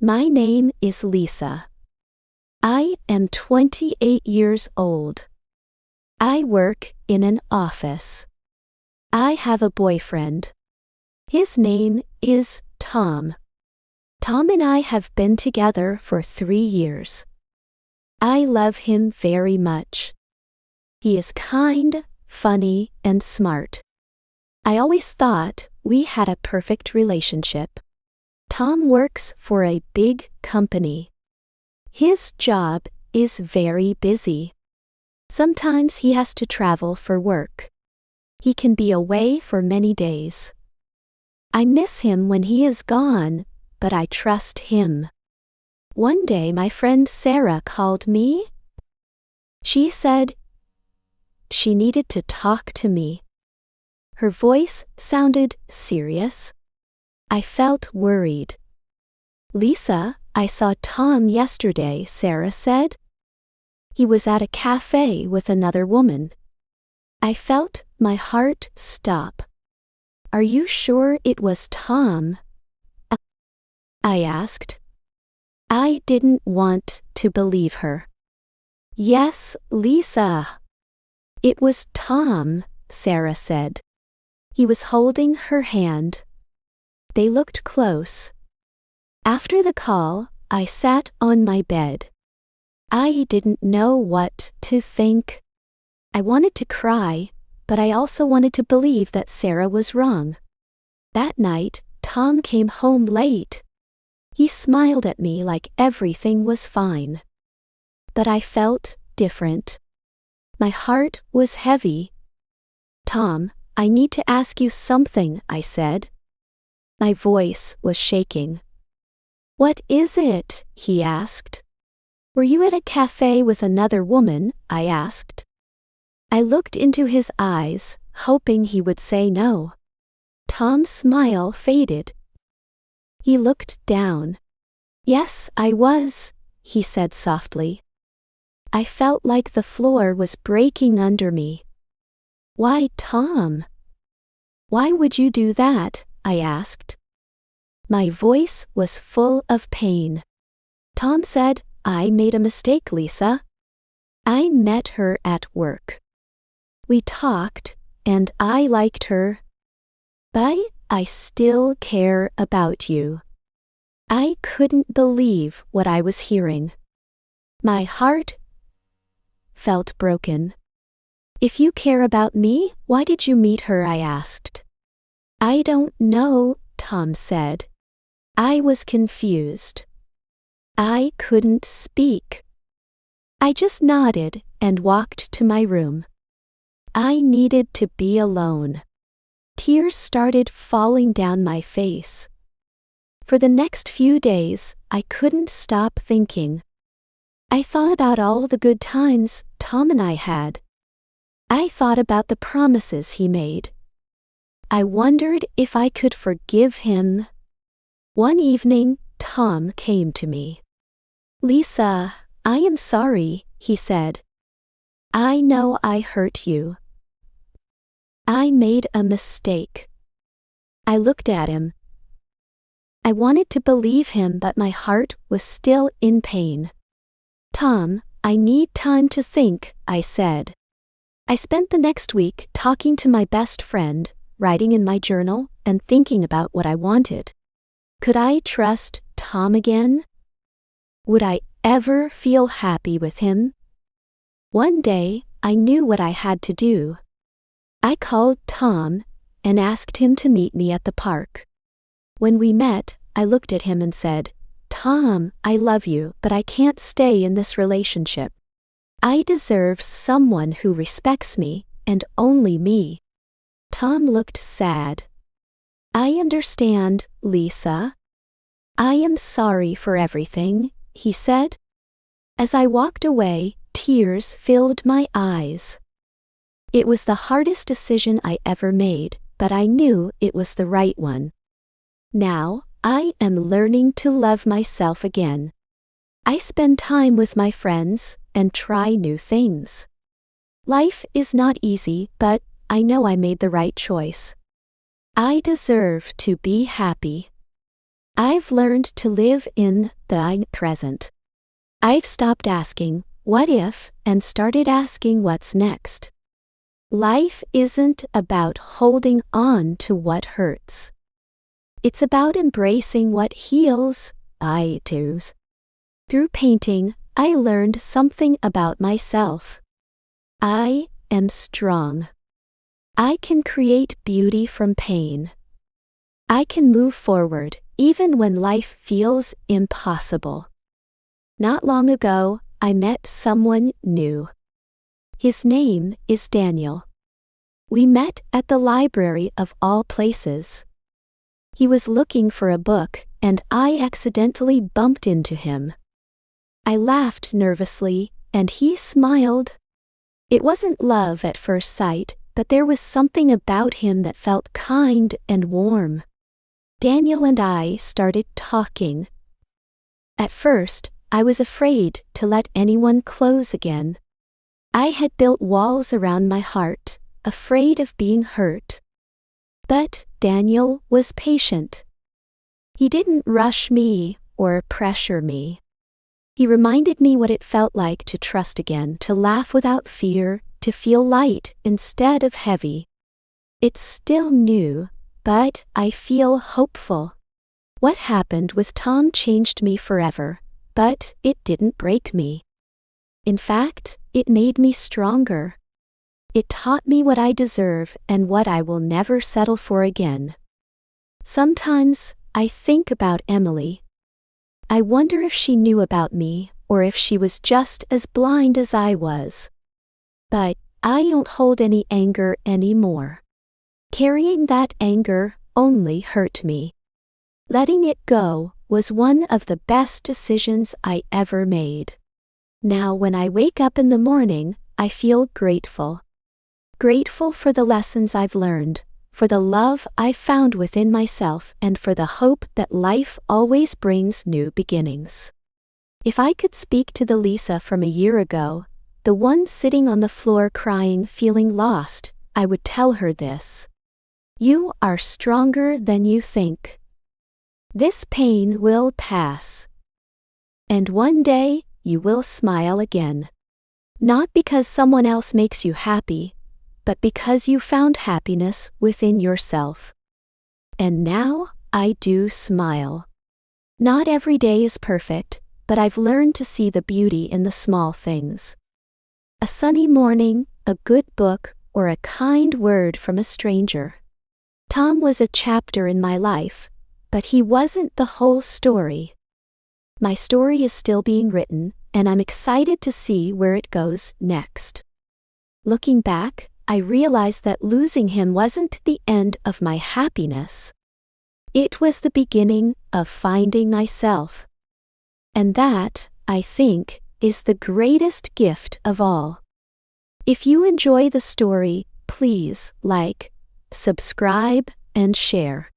My name is Lisa. I am 28 years old. I work in an office. I have a boyfriend. His name is Tom. Tom and I have been together for 3 years. I love him very much. He is kind, funny, and smart. I always thought we had a perfect relationship. Tom works for a big company. His job is very busy. Sometimes he has to travel for work. He can be away for many days. I miss him when he is gone, but I trust him. One day my friend Sarah called me. She said she needed to talk to me. Her voice sounded serious. I felt worried. "Lisa, I saw Tom yesterday," Sarah said. "He was at a cafe with another woman." I felt my heart stop. "Are you sure it was Tom?" I asked. I didn't want to believe her. "Yes, Lisa. It was Tom," Sarah said. He was holding her hand. They looked close. After the call, I sat on my bed. I didn't know what to think. I wanted to cry, but I also wanted to believe that Sarah was wrong. That night, Tom came home late. He smiled at me like everything was fine. But I felt different. My heart was heavy. "Tom, I need to ask you something," I said. My voice was shaking. "What is it?" he asked. "Were you at a cafe with another woman?" I asked. I looked into his eyes, hoping he would say no. Tom's smile faded. He looked down. "Yes, I was," he said softly. I felt like the floor was breaking under me. "Why, Tom? Why would you do that?" I asked. My voice was full of pain. Tom said, "I made a mistake, Lisa. I met her at work. We talked, and I liked her. But I still care about you." I couldn't believe what I was hearing. My heart felt broken. "If you care about me, why did you meet her?" I asked. "I don't know," Tom said. I was confused. I couldn't speak. I just nodded and walked to my room. I needed to be alone. Tears started falling down my face. For the next few days, I couldn't stop thinking. I thought about all the good times Tom and I had. I thought about the promises he made. I wondered if I could forgive him. One evening, Tom came to me. "Lisa, I am sorry," he said. "I know I hurt you. I made a mistake." I looked at him. I wanted to believe him, but my heart was still in pain. "Tom, I need time to think," I said. I spent the next week talking to my best friend, writing in my journal, and thinking about what I wanted. Could I trust Tom again? Would I ever feel happy with him? One day, I knew what I had to do. I called Tom and asked him to meet me at the park. When we met, I looked at him and said, "Tom, I love you, but I can't stay in this relationship. I deserve someone who respects me, and only me." Tom looked sad. "I understand, Lisa. I am sorry for everything," he said. As I walked away, tears filled my eyes. It was the hardest decision I ever made, but I knew it was the right one. Now, I am learning to love myself again. I spend time with my friends and try new things. Life is not easy, but I know I made the right choice. I deserve to be happy. I've learned to live in the present. I've stopped asking, what if, and started asking what's next. Life isn't about holding on to what hurts. It's about embracing what heals. Through painting, I learned something about myself. I am strong. I can create beauty from pain. I can move forward, even when life feels impossible. Not long ago, I met someone new. His name is Daniel. We met at the library of all places. He was looking for a book, and I accidentally bumped into him. I laughed nervously, and he smiled. It wasn't love at first sight, but there was something about him that felt kind and warm. Daniel and I started talking. At first, I was afraid to let anyone close again. I had built walls around my heart, afraid of being hurt. But Daniel was patient. He didn't rush me or pressure me. He reminded me what it felt like to trust again, to laugh without fear, to feel light instead of heavy. It's still new, but I feel hopeful. What happened with Tom changed me forever, but it didn't break me. In fact, it made me stronger. It taught me what I deserve and what I will never settle for again. Sometimes, I think about Emily. I wonder if she knew about me, or if she was just as blind as I was. But I don't hold any anger anymore. Carrying that anger only hurt me. Letting it go was one of the best decisions I ever made. Now when I wake up in the morning, I feel grateful. Grateful for the lessons I've learned, for the love I've found within myself, and for the hope that life always brings new beginnings. If I could speak to the Lisa from a year ago, the one sitting on the floor crying, feeling lost, I would tell her this. You are stronger than you think. This pain will pass. And one day, you will smile again. Not because someone else makes you happy, but because you found happiness within yourself. And now, I do smile. Not every day is perfect, but I've learned to see the beauty in the small things. A sunny morning, a good book, or a kind word from a stranger. Tom was a chapter in my life, but he wasn't the whole story. My story is still being written, and I'm excited to see where it goes next. Looking back, I realized that losing him wasn't the end of my happiness. It was the beginning of finding myself. And that, I think, is the greatest gift of all. If you enjoy the story, please like, subscribe, and share.